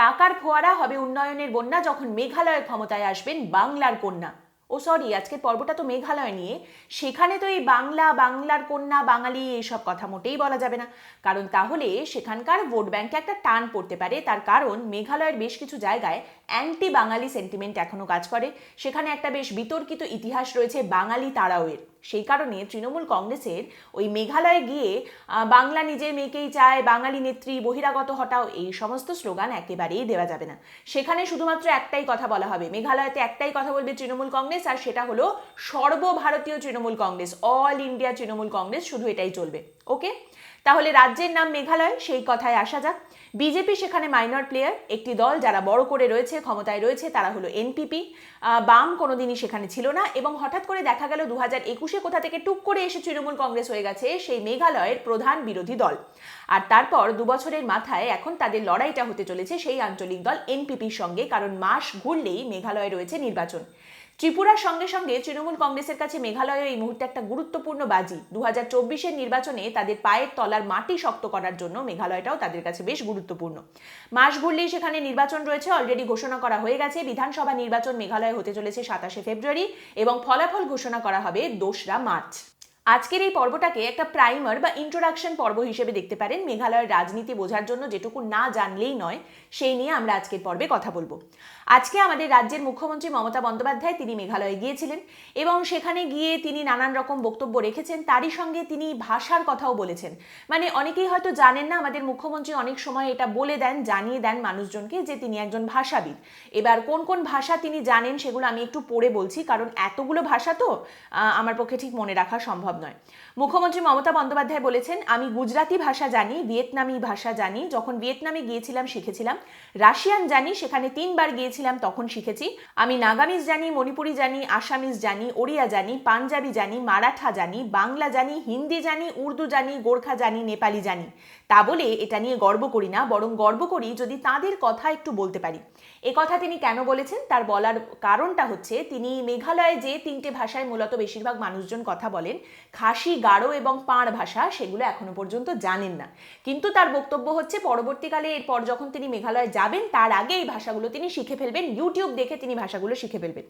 টাকার ফোয়ারা হবে উন্নয়নের বন্যা যখন মেঘালয়ের ক্ষমতায় আসবেন বাংলার কন্যা। ও সরি, আজকের পর্বটা তো মেঘালয় নিয়ে, সেখানে তো এই বাংলা, বাংলার কন্যা, বাঙালি এইসব কথা মোটেই বলা যাবে না, কারণ তাহলে সেখানকার ভোট ব্যাংকে একটা টান পড়তে পারে। তার কারণ মেঘালয়ের বেশ কিছু জায়গায় অ্যান্টি বাঙালি সেন্টিমেন্ট এখনো কাজ করে, সেখানে একটা বেশ বিতর্কিত ইতিহাস রয়েছে বাঙালি তাড়াওয়ের। সেই কারণে তৃণমূল কংগ্রেসের ওই মেঘালয়ে গিয়ে বাংলা নিজের মেয়েকেই চায়, বাঙালি নেত্রী বহিরাগত হটাও, এই সমস্ত স্লোগান একেবারেই দেওয়া যাবে না। সেখানে শুধুমাত্র একটাই কথা বলা হবে, মেঘালয়তে একটাই কথা বলবে তৃণমূল কংগ্রেস, আর সেটা হলো সর্বভারতীয় তৃণমূল কংগ্রেস, অল ইন্ডিয়া তৃণমূল কংগ্রেস, শুধু এটাই চলবে। ওকে, তাহলে রাজ্যের নাম মেঘালয়, সেই কথায় আসা যাক। বিজেপি সেখানে মাইনর প্লেয়ার, একটি দল যারা বড় করে রয়েছে, ক্ষমতায় রয়েছে, তারা হলো এনপিপি। বাম কোনোদিনই সেখানে ছিল না, এবং হঠাৎ করে দেখা গেল 2021-এ কোথা থেকে টুক করে এসে তৃণমূল কংগ্রেস হয়ে গেছে সেই মেঘালয়ের প্রধান বিরোধী দল। আর তারপর 2 বছরের মাথায় এখন তাদের লড়াইটা হতে চলেছে সেই আঞ্চলিক দল এনপিপির সঙ্গে, কারণ মাস ঘুরলেই মেঘালয়ে রয়েছে নির্বাচন। ত্রিপুরার সঙ্গে সঙ্গে তৃণমূল কংগ্রেসের কাছে মেঘালয় এই মুহূর্তে একটা গুরুত্বপূর্ণ বাজি। 2024-এর নির্বাচনে তাদের পায়ের তলার মাটি শক্ত করার জন্য মেঘালয়টাও তাদের কাছে বেশ গুরুত্বপূর্ণ। মাস ঘুরলেই সেখানে নির্বাচন রয়েছে, অলরেডি ঘোষণা করা হয়ে গেছে। বিধানসভা নির্বাচন মেঘালয়ে হতে চলেছে 27শে ফেব্রুয়ারি, এবং ফলাফল ঘোষণা করা হবে 2রা মার্চ। আজকের এই পর্বটাকে একটা প্রাইমার বা ইন্ট্রোডাকশন পর্ব হিসেবে দেখতে পারেন, মেঘালয়ের রাজনীতি বোঝার জন্য যেটুকু না জানলেই নয় সেই নিয়ে আমরা আজকের পর্বে কথা বলবো। আজকে আমাদের রাজ্যের মুখ্যমন্ত্রী মমতা বন্দ্যোপাধ্যায় তিনি মেঘালয়ে গিয়েছিলেন, এবং সেখানে গিয়ে তিনি নানান রকম বক্তব্য রেখেছেন। তারই সঙ্গে তিনি ভাষার কথাও বলেছেন। মানে অনেকেই হয়তো জানেন না, আমাদের মুখ্যমন্ত্রী অনেক সময় এটা বলে দেন, জানিয়ে দেন মানুষজনকে যে তিনি একজন ভাষাবিদ। এবার কোন কোন ভাষা তিনি জানেন সেগুলো আমি একটু পড়ে বলছি, কারণ এতগুলো ভাষা তো আমার পক্ষে ঠিক মনে রাখা সম্ভব নয়। মুখ্যমন্ত্রী মমতা বন্দ্যোপাধ্যায় বলেছেন, আমি গুজরাটি ভাষা জানি, ভিয়েতনামি ভাষা জানি, যখন ভিয়েতনামে গিয়েছিলাম শিখেছিলাম। রাশিয়ান জানি, সেখানে 3 বার গিয়েছিলাম তখন শিখেছি। আমি নাগামিজ জানি, মণিপুরি জানি, আসামিজ জানি, ওড়িয়া জানি, পাঞ্জাবি জানি, মারাঠা জানি, বাংলা জানি, হিন্দি জানি, উর্দু জানি, গোর্খা জানি, নেপালি জানি। তা বলে এটা নিয়ে গর্ব করি না, বরং গর্ব করি যদি তাদের কথা একটু বলতে পারি। এ কথা তিনি কেন বলেছেন তার বলার কারণটা হচ্ছে, তিনি মেঘালয়ে যে 3টে ভাষায় মূলত বেশিরভাগ মানুষজন কথা বলেন, খাসি, গারো এবং পাঁড় ভাষা, সেগুলো এখনো পর্যন্ত জানেন না। কিন্তু তার বক্তব্য হচ্ছে পরবর্তীকালে এরপর যখন তিনি মেঘালয়ে যাবেন তার আগে এই ভাষাগুলো তিনি শিখে ফেলবেন, ইউটিউব দেখে তিনি ভাষাগুলো শিখে ফেলবেন।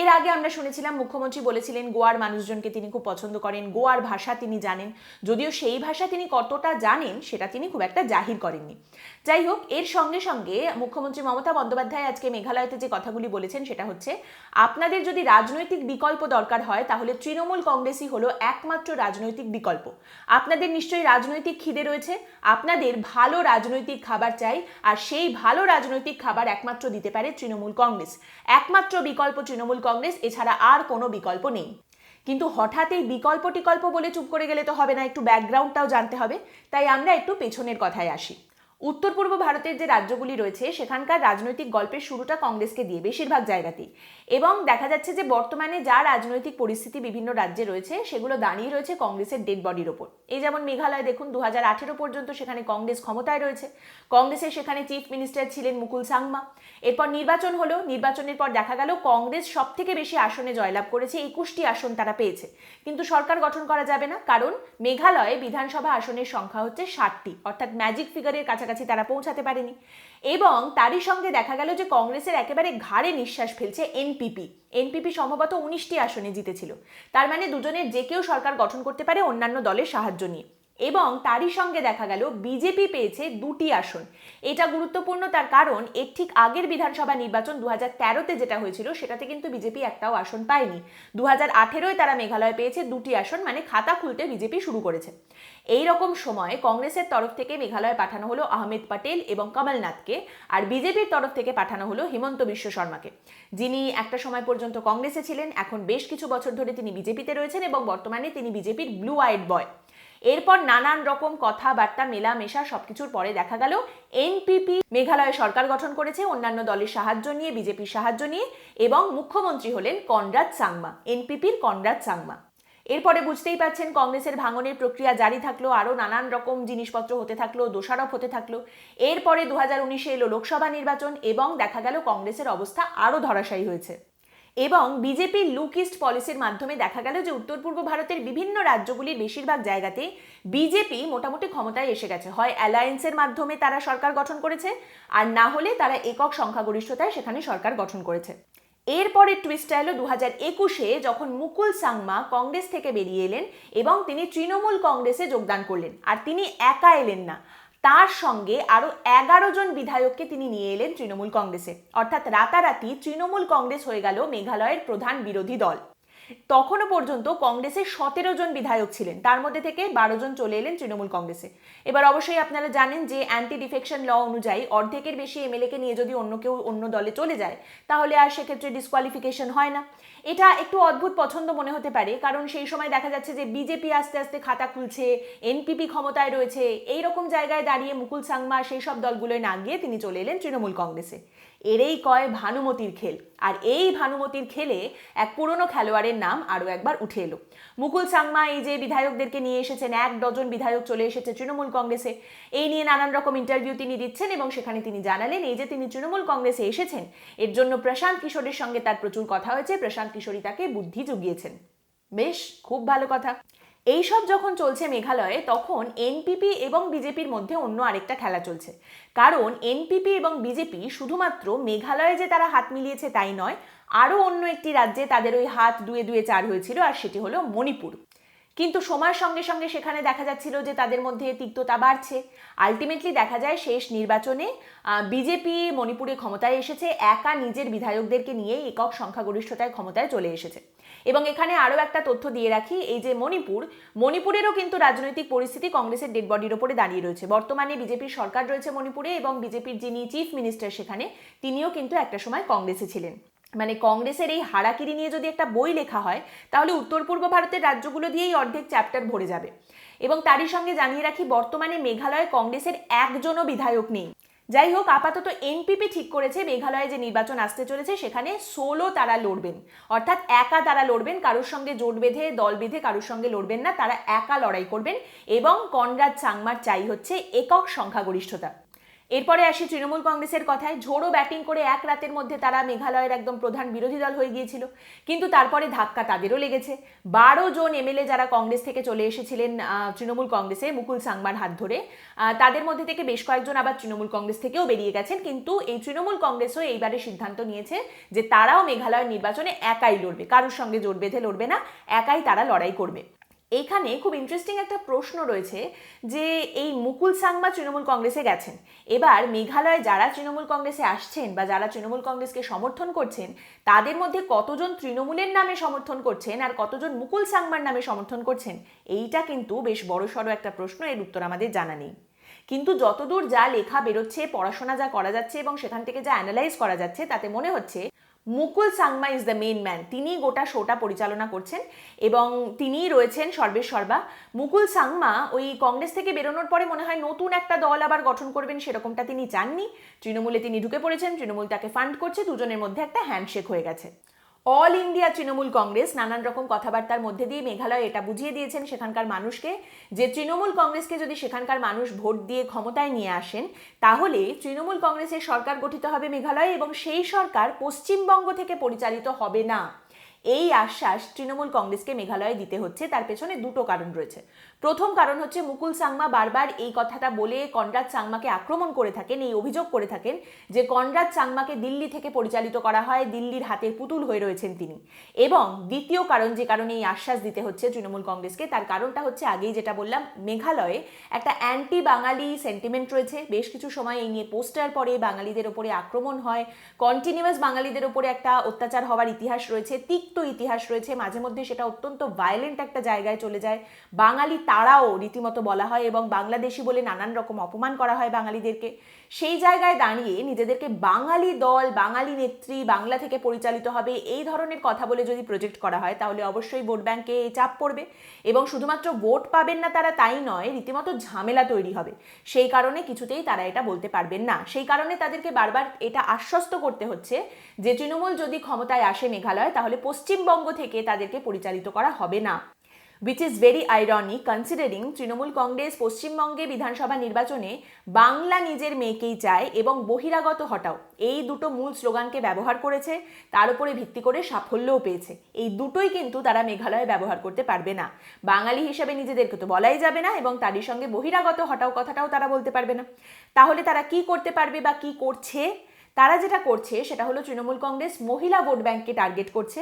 এর আগে আমরা শুনেছিলাম মুখ্যমন্ত্রী বলেছিলেন গোয়ার মানুষজনকে তিনি খুব পছন্দ করেন, গোয়ার ভাষা তিনি জানেন, যদিও সেই ভাষা তিনি কতটা জানেন সেটা তিনি খুব একটা জাহির করেননি। যাই হোক, এর সঙ্গে সঙ্গে মুখ্যমন্ত্রী মমতা বন্দ্যোপাধ্যায় আজকে মেঘালয়তে যে কথাগুলি বলেছেন সেটা হচ্ছে, আপনাদের যদি রাজনৈতিক বিকল্প দরকার হয় তাহলে তৃণমূল কংগ্রেসই হলো একমাত্র রাজনৈতিক বিকল্প। আপনাদের নিশ্চয়ই রাজনৈতিক খিদে রয়েছে, আপনাদের ভালো রাজনৈতিক খাবার চাই, আর সেই ভালো রাজনৈতিক খাবার একমাত্র দিতে পারে তৃণমূল কংগ্রেস। একমাত্র বিকল্প তৃণমূল কংগ্রেস, এছাড়া আর কোনো বিকল্প নেই। কিন্তু হঠাৎ এই বিকল্প টিকল্প বলে চুপ করে গেলে তো হবে না, একটু ব্যাকগ্রাউন্ডটাও জানতে হবে। তাই আমরা একটু পেছনের কথায় আসি। উত্তর পূর্ব ভারতের যে রাজ্যগুলি রয়েছে সেখানকার রাজনৈতিক গল্পের শুরুটা কংগ্রেসকে দিয়ে বেশিরভাগ জায়গাতেই, এবং দেখা যাচ্ছে যে বর্তমানে যা রাজনৈতিক পরিস্থিতি বিভিন্ন রাজ্যে রয়েছে সেগুলো দাঁড়িয়ে রয়েছে কংগ্রেসের ডেড বডির ওপর। এই যেমন মেঘালয় দেখুন, 2018 পর্যন্ত সেখানে কংগ্রেস ক্ষমতায় রয়েছে, কংগ্রেসের সেখানে চিফ মিনিস্টার ছিলেন মুকুল সাংমা। এরপর নির্বাচন হলো, নির্বাচনের পর দেখা গেল কংগ্রেস সব থেকে বেশি আসনে জয়লাভ করেছে, 21টি আসন তারা পেয়েছে। কিন্তু সরকার গঠন করা যাবে না, কারণ মেঘালয়ে বিধানসভা আসনের সংখ্যা হচ্ছে 60টি, অর্থাৎ ম্যাজিক ফিগারের কাছাকাছি তারা পৌঁছাতে পারেনি। এবং তারই সঙ্গে দেখা গেল যে কংগ্রেসের একেবারে ঘাড়ে নিঃশ্বাস ফেলছে এনপিপি। এনপিপি সম্ভবত 19টি আসনে জিতেছিল, তার মানে দুজনের যে কেউ সরকার গঠন করতে পারে অন্যান্য দলের সাহায্য নিয়ে। এবং তারই সঙ্গে দেখা গেল বিজেপি পেয়েছে 2টি আসন। এটা গুরুত্বপূর্ণ, তার কারণ এর ঠিক আগের বিধানসভা নির্বাচন 2013-তে যেটা হয়েছিল সেটাতে কিন্তু বিজেপি একটাও আসন পায়নি। 2018-য় তারা মেঘালয় পেয়েছে 2টি আসন, মানে খাতা খুলতে বিজেপি শুরু করেছে। এই রকম সময় কংগ্রেসের তরফ থেকে মেঘালয়ে পাঠানো হলো আহমেদ পটেল এবং কমলনাথকে, আর বিজেপির তরফ থেকে পাঠানো হলো হিমন্ত বিশ্ব শর্মাকে, যিনি একটা সময় পর্যন্ত কংগ্রেসে ছিলেন, এখন বেশ কিছু বছর ধরে তিনি বিজেপিতে রয়েছেন, এবং বর্তমানে তিনি বিজেপির ব্লু আইড বয়। এরপর নানান রকম কথাবার্তা মেলামেশা সবকিছুর পরে দেখা গেল এনপিপি মেঘালয়ে সরকার গঠন করেছে অন্যান্য দলের সাহায্য নিয়ে, বিজেপির সাহায্য নিয়ে, এবং মুখ্যমন্ত্রী হলেন কনরাড সাংমা, এনপিপির কনরাড সাংমা। এরপরে বুঝতেই পারছেন কংগ্রেসের ভাঙনের প্রক্রিয়া জারি থাকলো, আরও নানান রকম জিনিসপত্র হতে থাকলো, দোষারোপ হতে থাকলো। এরপরে 2019-এ এলো লোকসভা নির্বাচন, এবং দেখা গেল কংগ্রেসের অবস্থা আরও ধরাশায়ী হয়েছে। এবং বিজেপির লুক ইস্ট পলিসির মাধ্যমে দেখা গেল যে উত্তর পূর্ব ভারতের বিভিন্ন রাজ্যগুলির বেশিরভাগ জায়গাতেই বিজেপি মোটামুটি ক্ষমতায় এসে গেছে। হয় অ্যালায়েন্সের মাধ্যমে তারা সরকার গঠন করেছে, আর না হলে তারা একক সংখ্যাগরিষ্ঠতায় সেখানে সরকার গঠন করেছে। এরপরে টুইস্টটা এলো 2021-এ, যখন মুকুল সাংমা কংগ্রেস থেকে বেরিয়ে এলেন এবং তিনি তৃণমূল কংগ্রেসে যোগদান করলেন। আর তিনি একা এলেন না, তার সঙ্গে আরো 11 জন বিধায়ককে তিনি নিয়ে এলেন তৃণমূল কংগ্রেসে। অর্থাৎ রাতারাতি তৃণমূল কংগ্রেস হয়ে গেল মেঘালয়ের প্রধান বিরোধী দল। তখনও পর্যন্ত কংগ্রেসে 17 জন বিধায়ক ছিলেন, তার মধ্যে থেকে 12 জন চলে এলেন তৃণমূল কংগ্রেসে। এবার অবশ্যই আপনারা জানেন যে অ্যান্টি ডিফেকশন ল অনুযায়ী অর্ধেকের বেশি এমএলএ কে নিয়ে যদি অন্য কেউ অন্য দলে চলে যায়, তাহলে আর সেক্ষেত্রে ডিসকোয়ালিফিকেশন হয় না। এটা একটু অদ্ভুত পছন্দ মনে হতে পারে, কারণ সেই সময় দেখা যাচ্ছে যে বিজেপি আস্তে আস্তে খাতা খুলছে, এনপিপি ক্ষমতায় রয়েছে। এইরকম জায়গায় দাঁড়িয়ে মুকুল সাংমা সেই সব দলগুলোয় না গিয়ে তিনি চলে এলেন তৃণমূল কংগ্রেসে। এরই কয় ভানুমতির খেল। আর এই ভানুমতির খেলে এক পুরনো খেলোয়াড়ের নাম আরও একবার উঠে এলো। মুকুল সাংমা এই যে বিধায়কদেরকে নিয়ে এসেছেন, 1 ডজন বিধায়ক চলে এসেছে তৃণমূল কংগ্রেসে, এই নিয়ে নানান রকম ইন্টারভিউ তিনি দিচ্ছেন এবং সেখানে তিনি জানালেন এই যে তিনি তৃণমূল কংগ্রেসে এসেছেন এর জন্য প্রশান্ত কিশোরের সঙ্গে তার প্রচুর কথা হয়েছে, প্রশান্ত কিশোরই তাকে বুদ্ধি জুগিয়েছেন। বেশ, খুব ভালো কথা। এইসব যখন চলছে মেঘালয়ে, তখন এনপিপি এবং বিজেপির মধ্যে অন্য আরেকটা খেলা চলছে। কারণ এনপিপি এবং বিজেপি শুধুমাত্র মেঘালয়ে যে তারা হাত মিলিয়েছে তাই নয়, আরও অন্য একটি রাজ্যে তাদের ওই হাত 2-2-4 হয়েছিল, আর সেটি হলো মণিপুর। কিন্তু সময়ের সঙ্গে সঙ্গে সেখানে দেখা যাচ্ছিল যে তাদের মধ্যে তিক্ততা বাড়ছে। আলটিমেটলি দেখা যায় শেষ নির্বাচনে বিজেপি মণিপুরে ক্ষমতায় এসেছে, একা নিজের বিধায়কদেরকে নিয়ে একক সংখ্যাগরিষ্ঠতায় ক্ষমতায় চলে এসেছে। এবং এখানে আরও একটা তথ্য দিয়ে রাখি, এই যে মণিপুরেরও কিন্তু রাজনৈতিক পরিস্থিতি কংগ্রেসের ডেড বডির ওপরে দাঁড়িয়ে রয়েছে। বর্তমানে বিজেপির সরকার রয়েছে মণিপুরে এবং বিজেপির যিনি চিফ মিনিস্টার সেখানে, তিনিও কিন্তু একটা সময় কংগ্রেসে ছিলেন। মানে কংগ্রেসের এই হারাকিরি নিয়ে যদি একটা বই লেখা হয়, তাহলে উত্তর পূর্ব ভারতের রাজ্যগুলো দিয়েই অর্ধেক চ্যাপ্টার ভরে যাবে। এবং তারই সঙ্গে জানিয়ে রাখি, বর্তমানে মেঘালয়ে কংগ্রেসের একজনও বিধায়ক নেই। যাই হোক, আপাতত এনপিপি ঠিক করেছে মেঘালয়ে যে নির্বাচন আসতে চলেছে সেখানে সোলো তারা লড়বেন, অর্থাৎ একা তারা লড়বেন, কারোর সঙ্গে জোট বেঁধে দল বেঁধে কারোর সঙ্গে লড়বেন না, তারা একা লড়াই করবেন। এবং কনরাড সাংমার চাই হচ্ছে একক সংখ্যাগরিষ্ঠতা। এরপরে আসি তৃণমূল কংগ্রেসের কথায়। ঝোড়ো ব্যাটিং করে এক রাতের মধ্যে তারা মেঘালয়ের একদম প্রধান বিরোধী দল হয়ে গিয়েছিল, কিন্তু তারপরে ধাক্কা তাদেরও লেগেছে। 12 জন এমএলএ যারা কংগ্রেস থেকে চলে এসেছিলেন তৃণমূল কংগ্রেসে মুকুল সাংমার হাত ধরে, তাদের মধ্যে থেকে বেশ কয়েকজন আবার তৃণমূল কংগ্রেস থেকেও বেরিয়ে গেছেন। কিন্তু এই তৃণমূল কংগ্রেসও এইবারে সিদ্ধান্ত নিয়েছে যে তারাও মেঘালয়ের নির্বাচনে একাই লড়বে, কারোর সঙ্গে জোট বেঁধে লড়বে না, একাই তারা লড়াই করবে। এইখানে খুব ইন্টারেস্টিং একটা প্রশ্ন রয়েছে যে এই মুকুল সাংমা তৃণমূল কংগ্রেসে গেছেন, এবার মেঘালয়ে যারা তৃণমূল কংগ্রেসে আসছেন বা যারা তৃণমূল কংগ্রেসকে সমর্থন করছেন, তাদের মধ্যে কতজন তৃণমূলের নামে সমর্থন করছেন আর কতজন মুকুল সাংমার নামে সমর্থন করছেন, এইটা কিন্তু বেশ বড়সড় একটা প্রশ্ন। এর উত্তর আমাদের জানা নেই। কিন্তু যতদূর যা লেখা বেরোচ্ছে, পড়াশোনা যা করা যাচ্ছে এবং সেখান থেকে যা অ্যানালাইজ করা যাচ্ছে, তাতে মনে হচ্ছে Mukul Sangma is the main man. তিনি গোটা শোটা পরিচালনা করছেন এবং তিনিই রয়েছেন সর্বেসর্বা। মুকুল সাংমা ওই কংগ্রেস থেকে বেরোনোর পরে মনে হয় নতুন একটা দল আবার গঠন করবেন, সেরকমটা তিনি চাননি। তৃণমূলে তিনি ঢুকে পড়েছেন, তৃণমূল তাকে ফান্ড করছে, দুজনের মধ্যে একটা হ্যান্ডশেক হয়ে গেছে। অল ইন্ডিয়া তৃণমূল কংগ্রেস নানান রকম কথাবার্তার মধ্যে দিয়ে মেঘালয় এটা বুঝিয়ে দিয়েছেন সেখানকার মানুষকে যে তৃণমূল কংগ্রেসকে যদি সেখানকার মানুষ ভোট দিয়ে ক্ষমতায় নিয়ে আসেন, তাহলে তৃণমূল কংগ্রেসের সরকার গঠিত হবে মেঘালয়ে এবং সেই সরকার পশ্চিমবঙ্গ থেকে পরিচালিত হবে না। এই আশ্বাস তৃণমূল কংগ্রেসকে মেঘালয়ে দিতে হচ্ছে। তার পেছনে দুটো কারণ রয়েছে। প্রথম কারণ হচ্ছে মুকুল সাংমা বারবার এই কথাটা বলে কনরাড সাংমাকে আক্রমণ করে থাকেন, এই অভিযোগ করে থাকেন যে কনরাড সাংমাকে দিল্লি থেকে পরিচালিত করা হয়, দিল্লির হাতের পুতুল হয়ে রয়েছেন তিনি। এবং দ্বিতীয় কারণ, যে কারণে এই আশ্বাস দিতে হচ্ছে তৃণমূল কংগ্রেসকে, তার কারণটা হচ্ছে আগেই যেটা বললাম, মেঘালয়ে একটা অ্যান্টি বাঙালি সেন্টিমেন্ট রয়েছে। বেশ কিছু সময় এই নিয়ে পোস্টার পরে বাঙালিদের ওপরে আক্রমণ হয়, কন্টিনিউয়াস বাঙালিদের ওপরে একটা অত্যাচার হওয়ার ইতিহাস রয়েছে, ইতিহাস রয়েছে। মাঝে মধ্যে সেটা অত্যন্ত ভায়োলেন্ট একটা জায়গায় চলে যায়, বাঙালি তারাও রীতিমতো বলা হয় এবং বাংলাদেশি বলে নানান রকম অপমান করা হয় বাঙালিদেরকে। সেই জায়গায় দাঁড়িয়ে নিজেদেরকে বাঙালি দল, বাঙালি নেত্রী, বাংলা থেকে পরিচালিত হবে, এই ধরনের কথা বলে যদি প্রজেক্ট করা হয়, তাহলে অবশ্যই ভোট ব্যাংকে চাপ পড়বে এবং শুধুমাত্র ভোট পাবেন না তারা তাই নয়, রীতিমতো ঝামেলা তৈরি হবে। সেই কারণে কিছুতেই তারা এটা বলতে পারবেন না। সেই কারণে তাদেরকে বারবার এটা আশ্বস্ত করতে হচ্ছে যে তৃণমূল যদি ক্ষমতায় আসে মেঘালয়, তাহলে পশ্চিমবঙ্গ থেকে তাদেরকে পরিচালিত করা হবে না। which is very ironic considering Trinamool Congress পশ্চিমবঙ্গে বিধানসভা নির্বাচনে বাংলা নিজের মেয়েকেই চায় এবং বহিরাগত হটাও এই দুটো মূল স্লোগানকে ব্যবহার করেছে, তার উপরে ভিত্তি করে সাফল্যও পেয়েছে। এই দুটোই কিন্তু তারা মেঘালয়ে ব্যবহার করতে পারবে না। বাঙালি হিসেবে নিজেদেরকে তো বলাই যাবে না এবং তারই সঙ্গে বহিরাগত হটাও কথাটাও তারা বলতে পারবে না। তাহলে তারা কি করতে পারবে বা কি করছে? তারা যেটা করছে সেটা হলো তৃণমূল কংগ্রেস মহিলা ভোট ব্যাংককে টার্গেট করছে।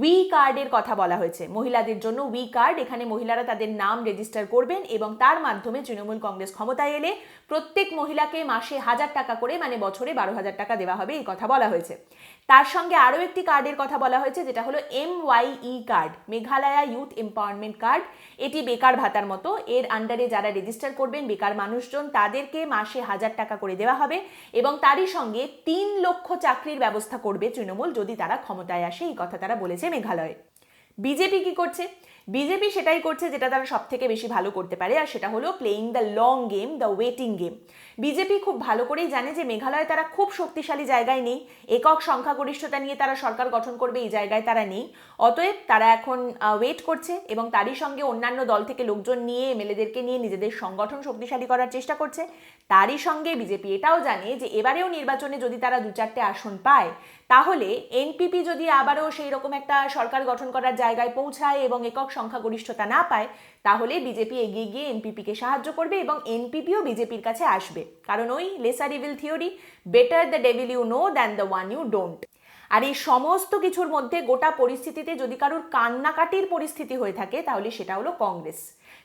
উই কার্ডের কথা বলা হয়েছে, মহিলাদের জন্য উই কার্ড। এখানে মহিলারা তাদের নাম রেজিস্টার করবেন এবং তার মাধ্যমে তৃণমূল কংগ্রেস ক্ষমতায় এলে প্রত্যেক মহিলাকে মাসে 1000 টাকা করে, মানে বছরে 12,000 টাকা দেওয়া হবে, এই কথা বলা হয়েছে। তার সঙ্গে আরও একটি কার্ডের কথা বলা হয়েছে যেটা হলো MYE card, Meghalaya youth empowerment card. এটি বেকার ভাতার মতো, এর আন্ডারে যারা রেজিস্টার করবেন বেকার মানুষজন তাদেরকে মাসে 1000 টাকা করে দেওয়া হবে এবং তারই সঙ্গে 3 লক্ষ চাকরির ব্যবস্থা করবে তৃণমূল যদি তারা ক্ষমতায় আসে, এই কথা তারা বলেছে মেঘালয়ে। বিজেপি কি করছে? বিজেপি সেটাই করছে যেটা তারা সব থেকে বেশি ভালো করতে পারে, আর সেটা হলো playing the long game, the waiting game. BJP খুব ভালো করেই জানে যে মেঘালয়ে তারা খুব শক্তিশালী জায়গায় নেই, একক সংখ্যাগরিষ্ঠতা নিয়ে তারা সরকার গঠন করবে এই জায়গায় তারা নেই। অতএব তারা এখন ওয়েট করছে এবং তারই সঙ্গে অন্যান্য দল থেকে লোকজন নিয়ে, এমএলএদেরকে নিয়ে নিজেদের সংগঠন শক্তিশালী করার চেষ্টা করছে। তারই সঙ্গে বিজেপি এটাও জানে যে এবারেও নির্বাচনে যদি তারা 2-4টে আসন পায় তাহলে এনপিপি যদি আবারও সেই রকম একটা সরকার গঠন করার জায়গায় পৌঁছায় এবং একক সংখ্যাগরিষ্ঠতা না পায়, তাহলে বিজেপি এগিয়ে গিয়ে এনপিপিকে সাহায্য করবে এবং এনপিপিও বিজেপির কাছে আসবে। কারণ ওই lesser evil theory, better the devil you know than the one you don't. আর এই সমস্ত কিছুর মধ্যে গোটা পরিস্থিতিতে যদি কারোর কান্নাকাটির পরিস্থিতি হয়ে থাকে তাহলে সেটা হলো কংগ্রেস।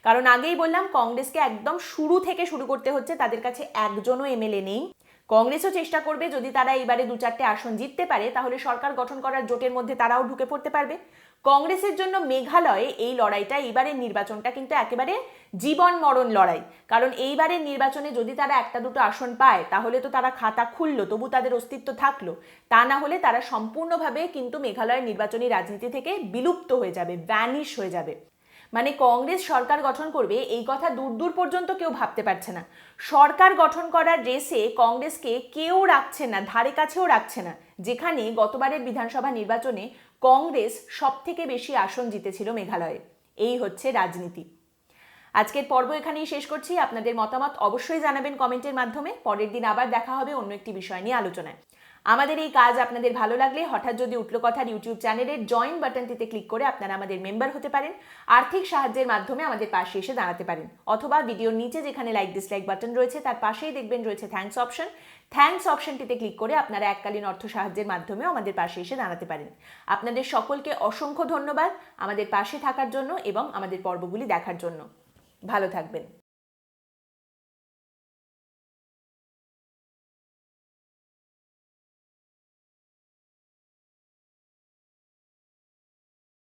কারণ আগেই বললাম কংগ্রেসকে একদম শুরু থেকে শুরু করতে হচ্ছে, তাদের কাছে একজনও এমএলএ নেই। কংগ্রেসও চেষ্টা করবে যদি তারা এবারে 2-4টে আসন জিততে পারে তাহলে সরকার গঠন করার জোটের মধ্যে তারাও ঢুকে পড়তে পারবে। কংগ্রেসের জন্য মেঘালয়ে এই লড়াইটা, এইবারের নির্বাচনটা কিন্তু একেবারে জীবন মরণ লড়াই। কারণ এইবারের নির্বাচনে যদি তারা 1-2 আসন পায় তাহলে তো তারা খাতা খুললো, তবু তাদের অস্তিত্ব থাকলো। তা না হলে তারা সম্পূর্ণভাবে কিন্তু মেঘালয়ের নির্বাচনী রাজনীতি থেকে বিলুপ্ত হয়ে যাবে, ভ্যানিশ হয়ে যাবে। মানে কংগ্রেস সরকার গঠন করবে এই কথা দূর দূর পর্যন্ত কেউ ভাবতে পারছে না। সরকার গঠন করার রেসে কংগ্রেসকে কেউ রাখছে না, ধারে কাছেও রাখছে না, যেখানে গতবারের বিধানসভা নির্বাচনে কংগ্রেস সব থেকে বেশি আসন জিতেছিল মেঘালয়ে। এই হচ্ছে রাজনীতি। আজকের পর্ব এখানেই শেষ করছি। আপনাদের মতামত অবশ্যই জানাবেন কমেন্টের মাধ্যমে। পরের দিন আবার দেখা হবে অন্য একটি বিষয় নিয়ে আলোচনায়। আমাদের এই কাজ আপনাদের ভালো লাগলে হঠাৎ যদি উঠলো কথার ইউটিউব চ্যানেলের জয়েন বাটনটিতে ক্লিক করে আপনারা আমাদের মেম্বার হতে পারেন। আর্থিক সাহায্যের মাধ্যমে আমাদের পাশে এসে দাঁড়াতে পারেন, অথবা ভিডিওর নিচে যেখানে লাইক ডিসলাইক বাটন রয়েছে তার পাশেই দেখবেন রয়েছে থ্যাঙ্কস অপশন। থ্যাঙ্কস অপশনটিতে ক্লিক করে আপনারা এককালীন অর্থ সাহায্যের মাধ্যমেও আমাদের পাশে এসে দাঁড়াতে পারেন। আপনাদের সকলকে অসংখ্য ধন্যবাদ আমাদের পাশে থাকার জন্য এবং আমাদের পর্বগুলি দেখার জন্য। ভালো থাকবেন।